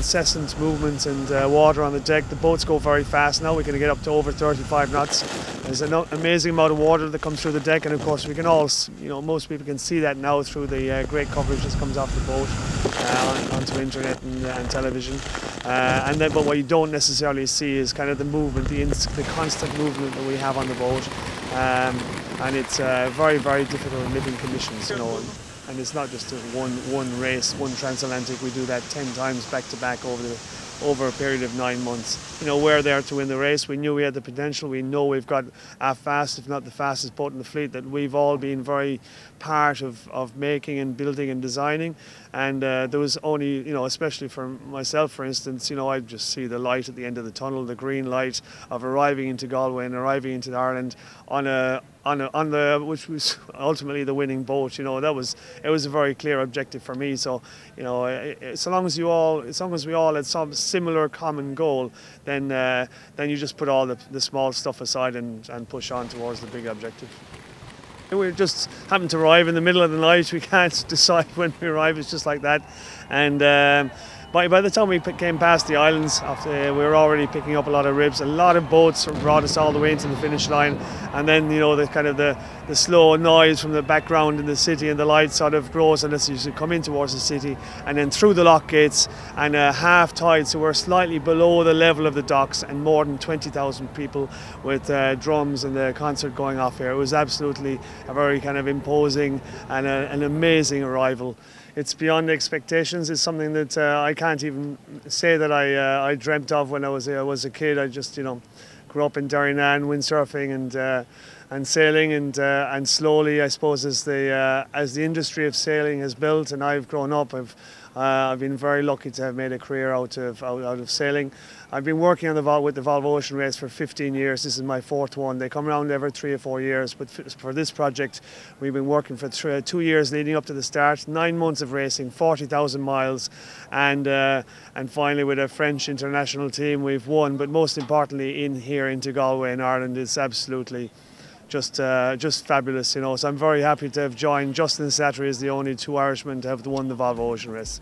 incessant movement and water on the deck. The boats go very fast now. We can get up to over 35 knots. There's an amazing amount of water that comes through the deck, and of course we can all, most people can see that now through the great coverage that comes off the boat onto internet and television. But what you don't necessarily see is kind of the movement, the constant movement that we have on the boat, and it's very, very difficult living conditions, And it's not just one race, one transatlantic. We do that 10 times back to back over a period of 9 months. We're there to win the race. We knew we had the potential. We know we've got a fast, if not the fastest boat in the fleet, that we've all been very part of making and building and designing. And there was only, especially for myself, for instance, I just see the light at the end of the tunnel, the green light of arriving into Galway and arriving into Ireland which was ultimately the winning boat. It was a very clear objective for me. So, so long as we all had some similar common goal, then you just put all the small stuff aside and push on towards the big objective. We just happened to arrive in the middle of the night. We can't decide when we arrive. It's just like that. And by the time we came past the islands, we were already picking up a lot of ribs. A lot of boats brought us all the way into the finish line, and then the slow noise from the background in the city and the lights sort of grows as you come in towards the city, and then through the lock gates and half tide, so we're slightly below the level of the docks, and more than 20,000 people with drums and the concert going off here. It was absolutely a very kind of imposing and an amazing arrival. It's beyond expectations. It's something that I can't even say that I dreamt of when I was a kid. I just grew up in Derrynane, windsurfing and sailing, and slowly, I suppose, as the industry of sailing has built and I've grown up, I've been very lucky to have made a career out of sailing. I've been working with the Volvo Ocean Race for 15 years. This is my 4th one. They come around every 3 or 4 years, but for this project, we've been working for 2 years leading up to the start. 9 months of racing, 40,000 miles, and finally with a French international team, we've won. But most importantly, here into Galway in Ireland, it's absolutely just fabulous, So I'm very happy to have joined. Justin and Sattery is the only 2 Irishmen to have won the Volvo Ocean Race.